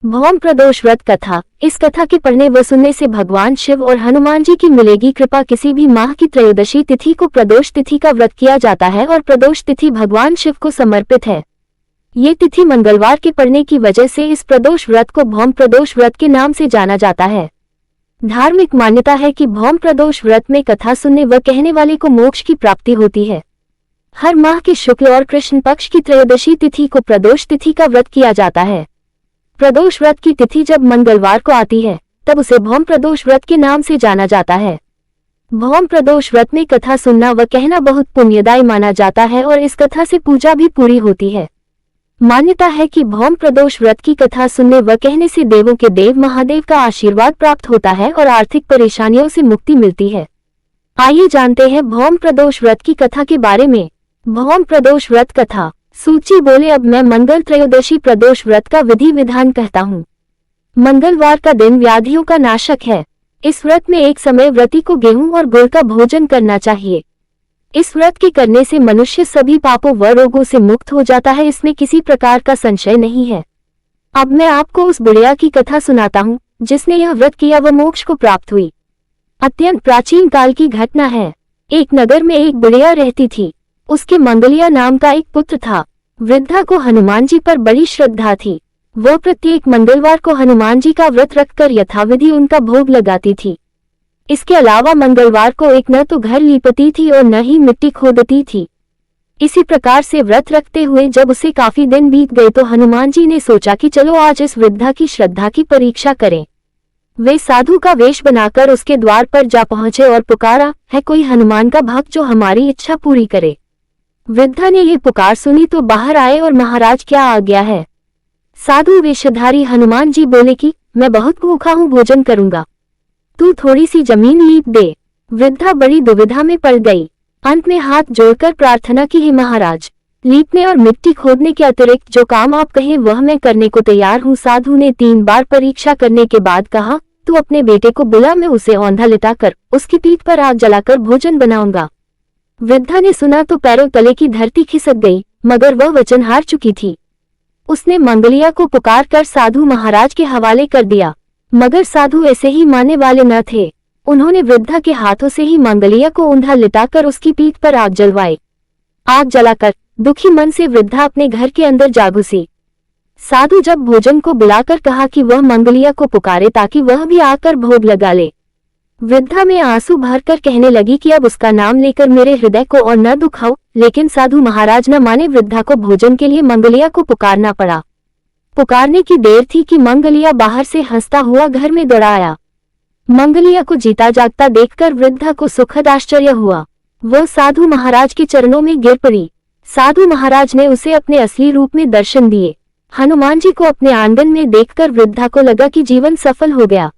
भौम प्रदोष व्रत कथा। इस कथा के पढ़ने व सुनने से भगवान शिव और हनुमान जी की मिलेगी कृपा। किसी भी माह की त्रयोदशी तिथि को प्रदोष तिथि का व्रत किया जाता है और प्रदोष तिथि भगवान शिव को समर्पित है। ये तिथि मंगलवार के पड़ने की वजह से इस प्रदोष व्रत को भौम प्रदोष व्रत के नाम से जाना जाता है। धार्मिक मान्यता है कि भौम प्रदोष व्रत में कथा सुनने व कहने वाले को मोक्ष की प्राप्ति होती है। हर माह के शुक्ल और कृष्ण पक्ष की त्रयोदशी तिथि को प्रदोष तिथि का व्रत किया जाता है। प्रदोष व्रत की तिथि जब मंगलवार को आती है तब उसे भौम प्रदोष व्रत के नाम से जाना जाता है। भौम प्रदोष व्रत में कथा सुनना व कहना बहुत पुण्यदायी माना जाता है और इस कथा से पूजा भी पूरी होती है। मान्यता है कि भौम प्रदोष व्रत की कथा सुनने व कहने से देवों के देव महादेव का आशीर्वाद प्राप्त होता है और आर्थिक परेशानियों से मुक्ति मिलती है। आइए जानते हैं भौम प्रदोष व्रत की कथा के बारे में। भौम प्रदोष व्रत कथा। सूची बोले अब मैं मंगल त्रयोदशी प्रदोष व्रत का विधि विधान कहता हूँ। मंगलवार का दिन व्याधियों का नाशक है। इस व्रत में एक समय व्रती को गेहूं और गुड़ का भोजन करना चाहिए। इस व्रत के करने से मनुष्य सभी पापों व रोगों से मुक्त हो जाता है, इसमें किसी प्रकार का संशय नहीं है। अब मैं आपको उस बुढ़िया की कथा सुनाता हूँ जिसने यह व्रत किया व मोक्ष को प्राप्त हुई। अत्यंत प्राचीन काल की घटना है। एक नगर में एक बुढ़िया रहती थी। उसके मंगलिया नाम का एक पुत्र था। वृद्धा को हनुमान जी पर बड़ी श्रद्धा थी। वह प्रत्येक मंगलवार को हनुमान जी का व्रत रखकर यथाविधि उनका भोग लगाती थी। इसके अलावा मंगलवार को एक न तो घर लीपती थी और न ही मिट्टी खोदती थी। इसी प्रकार से व्रत रखते हुए जब उसे काफी दिन बीत गए तो हनुमान जी ने सोचा कि चलो आज इस वृद्धा की श्रद्धा की परीक्षा करें। वे साधु का वेश बनाकर उसके द्वार पर जा पहुंचे और पुकारा, है कोई हनुमान का भक्त जो हमारी इच्छा पूरी करे। वृद्धा ने ये पुकार सुनी तो बाहर आए और महाराज क्या आज्ञा है। साधु वेशधारी हनुमान जी बोले कि मैं बहुत भूखा हूँ, भोजन करूंगा, तू थोड़ी सी जमीन लीप दे। वृद्धा बड़ी दुविधा में पड़ गई। अंत में हाथ जोड़कर प्रार्थना की, हे महाराज, लीपने और मिट्टी खोदने के अतिरिक्त जो काम आप कहें वह मैं करने को तैयार हूँ। साधु ने 3 बार परीक्षा करने के बाद कहा, तू अपने बेटे को बुला, मैं उसे औंधा लिटाकर उसकी पीठ पर आग जलाकर भोजन बनाऊंगा। वृद्धा ने सुना तो पैरों तले की धरती खिसक गई, मगर वह वचन हार चुकी थी। उसने मंगलिया को पुकार कर साधु महाराज के हवाले कर दिया, मगर साधु ऐसे ही मानने वाले न थे। उन्होंने वृद्धा के हाथों से ही मंगलिया को औंधा लिटाकर उसकी पीठ पर आग जलवाई। आग जलाकर दुखी मन से वृद्धा अपने घर के अंदर जा घुसी। साधु जब भोजन को बुलाकर कहा कि वह मंगलिया को पुकारे ताकि वह भी आकर भोग लगा ले। वृद्धा में आंसू भरकर कहने लगी कि अब उसका नाम लेकर मेरे हृदय को और न दुखाओ, लेकिन साधु महाराज न माने। वृद्धा को भोजन के लिए मंगलिया को पुकारना पड़ा। पुकारने की देर थी कि मंगलिया बाहर से हंसता हुआ घर में दौड़ा आया। मंगलिया को जीता जागता देखकर वृद्धा को सुखद आश्चर्य हुआ। वह साधु महाराज के चरणों में गिर पड़ी। साधु महाराज ने उसे अपने असली रूप में दर्शन दिए। हनुमान जी को अपने आंगन में देखकर वृद्धा को लगा कि जीवन सफल हो गया।